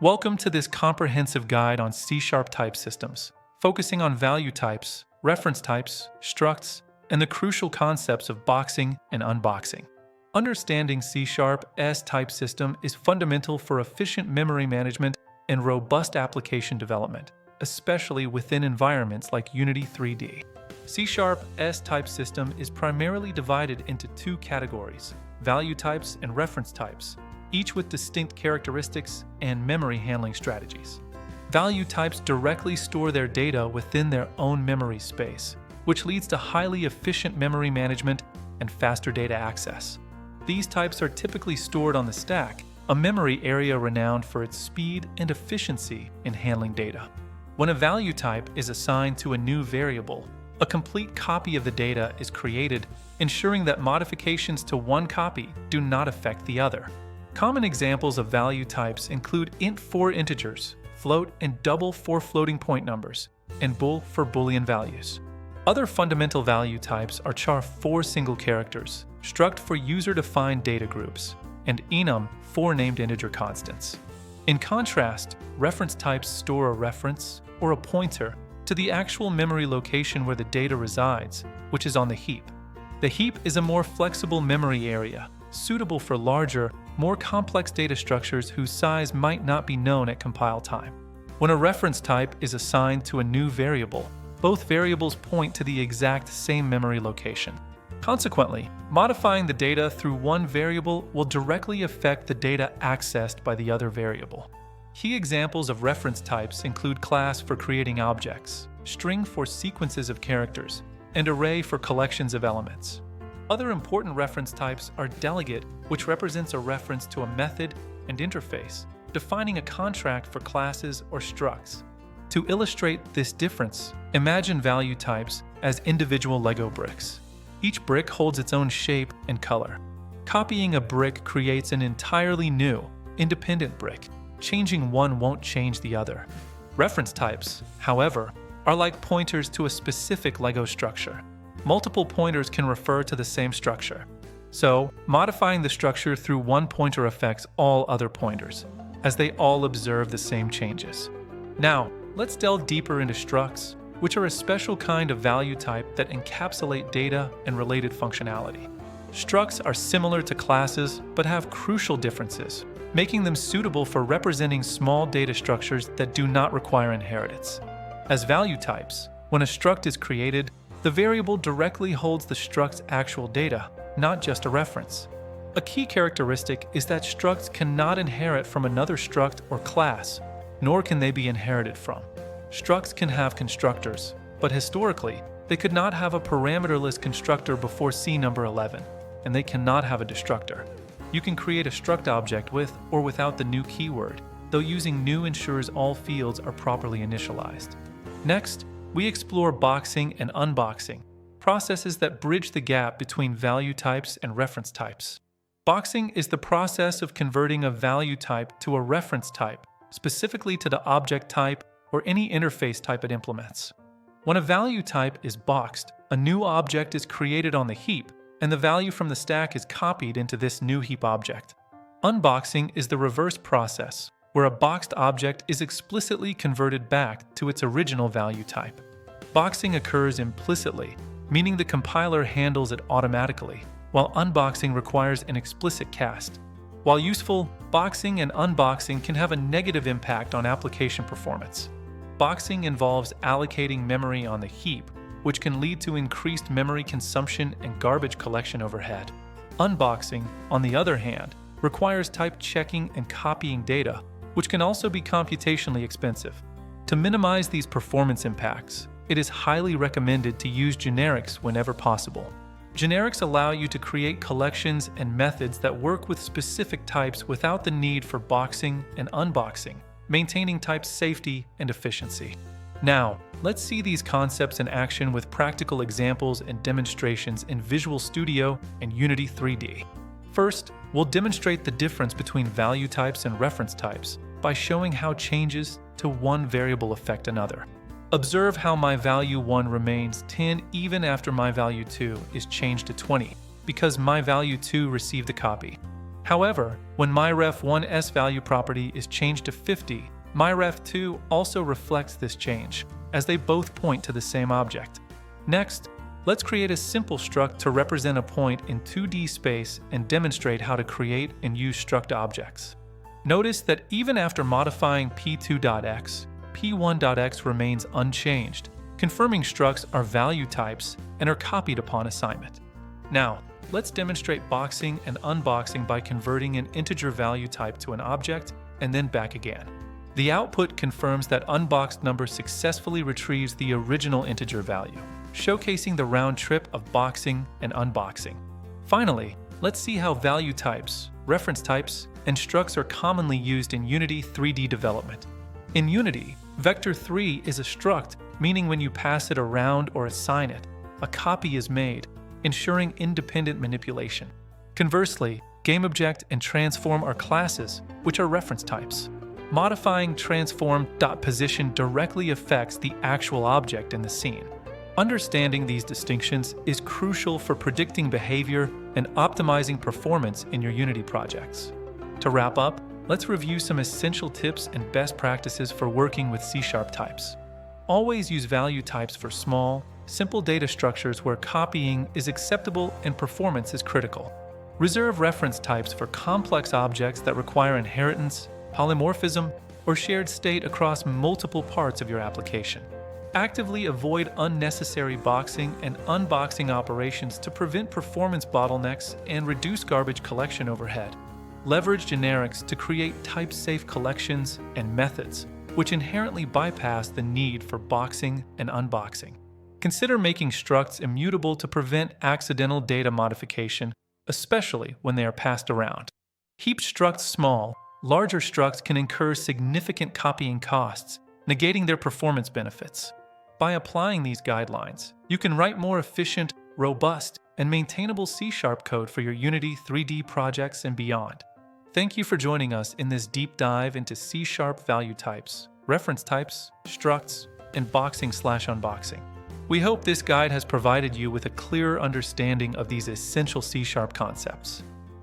Welcome to this comprehensive guide on C# type systems, focusing on value types, reference types, structs, and the crucial concepts of boxing and unboxing. Understanding C# type system is fundamental for efficient memory management and robust application development, especially within environments like Unity 3D. C# type system is primarily divided into two categories: value types and reference types, each with distinct characteristics and memory handling strategies. Value types directly store their data within their own memory space, which leads to highly efficient memory management and faster data access. These types are typically stored on the stack, a memory area renowned for its speed and efficiency in handling data. When a value type is assigned to a new variable, a complete copy of the data is created, ensuring that modifications to one copy do not affect the other. Common examples of value types include int for integers, float and double for floating point numbers, and bool for Boolean values. Other fundamental value types are char for single characters, struct for user-defined data groups, and enum for named integer constants. In contrast, reference types store a reference or a pointer to the actual memory location where the data resides, which is on the heap. The heap is a more flexible memory area, suitable for larger, more complex data structures whose size might not be known at compile time. When a reference type is assigned to a new variable, both variables point to the exact same memory location. Consequently, modifying the data through one variable will directly affect the data accessed by the other variable. Key examples of reference types include class for creating objects, string for sequences of characters, and array for collections of elements. Other important reference types are delegate, which represents a reference to a method and interface, defining a contract for classes or structs. To illustrate this difference, imagine value types as individual Lego bricks. Each brick holds its own shape and color. Copying a brick creates an entirely new, independent brick. Changing one won't change the other. Reference types, however, are like pointers to a specific Lego structure. Multiple pointers can refer to the same structure. So, modifying the structure through one pointer affects all other pointers, as they all observe the same changes. Now, let's delve deeper into structs, which are a special kind of value type that encapsulate data and related functionality. Structs are similar to classes, but have crucial differences, making them suitable for representing small data structures that do not require inheritance. As value types, when a struct is created, the variable directly holds the struct's actual data, not just a reference. A key characteristic is that structs cannot inherit from another struct or class, nor can they be inherited from. Structs can have constructors, but historically, they could not have a parameterless constructor before C number 11, and they cannot have a destructor. You can create a struct object with or without the new keyword, though using new ensures all fields are properly initialized. Next, we explore boxing and unboxing, processes that bridge the gap between value types and reference types. Boxing is the process of converting a value type to a reference type, specifically to the object type or any interface type it implements. When a value type is boxed, a new object is created on the heap, and the value from the stack is copied into this new heap object. Unboxing is the reverse process, where a boxed object is explicitly converted back to its original value type. Boxing occurs implicitly, meaning the compiler handles it automatically, while unboxing requires an explicit cast. While useful, boxing and unboxing can have a negative impact on application performance. Boxing involves allocating memory on the heap, which can lead to increased memory consumption and garbage collection overhead. Unboxing, on the other hand, requires type checking and copying data, which can also be computationally expensive. To minimize these performance impacts, it is highly recommended to use generics whenever possible. Generics allow you to create collections and methods that work with specific types without the need for boxing and unboxing, maintaining type safety and efficiency. Now, let's see these concepts in action with practical examples and demonstrations in Visual Studio and Unity 3D. First, we'll demonstrate the difference between value types and reference types by showing how changes to one variable affect another. Observe how my value 1 remains 10 even after my value 2 is changed to 20, because my value 2 received a copy. However, when myref1s value property is changed to 50, myref2 also reflects this change, as they both point to the same object. Next, let's create a simple struct to represent a point in 2D space and demonstrate how to create and use struct objects. Notice that even after modifying p2.x, p1.x remains unchanged, confirming structs are value types and are copied upon assignment. Now, let's demonstrate boxing and unboxing by converting an integer value type to an object and then back again. The output confirms that unboxed number successfully retrieves the original integer value, showcasing the round trip of boxing and unboxing. Finally, let's see how value types, reference types, and structs are commonly used in Unity 3D development. In Unity, vector3 is a struct, meaning when you pass it around or assign it, a copy is made, ensuring independent manipulation. Conversely, GameObject and Transform are classes, which are reference types. Modifying transform.position directly affects the actual object in the scene. Understanding these distinctions is crucial for predicting behavior and optimizing performance in your Unity projects. To wrap up, let's review some essential tips and best practices for working with C# types. Always use value types for small, simple data structures where copying is acceptable and performance is critical. Reserve reference types for complex objects that require inheritance, polymorphism, or shared state across multiple parts of your application. Actively avoid unnecessary boxing and unboxing operations to prevent performance bottlenecks and reduce garbage collection overhead. Leverage generics to create type-safe collections and methods, which inherently bypass the need for boxing and unboxing. Consider making structs immutable to prevent accidental data modification, especially when they are passed around. Keep structs small. Larger structs can incur significant copying costs, negating their performance benefits. By applying these guidelines, you can write more efficient, robust, and maintainable C# code for your Unity 3D projects and beyond. Thank you for joining us in this deep dive into C# value types, reference types, structs, and boxing/unboxing. We hope this guide has provided you with a clearer understanding of these essential C# concepts.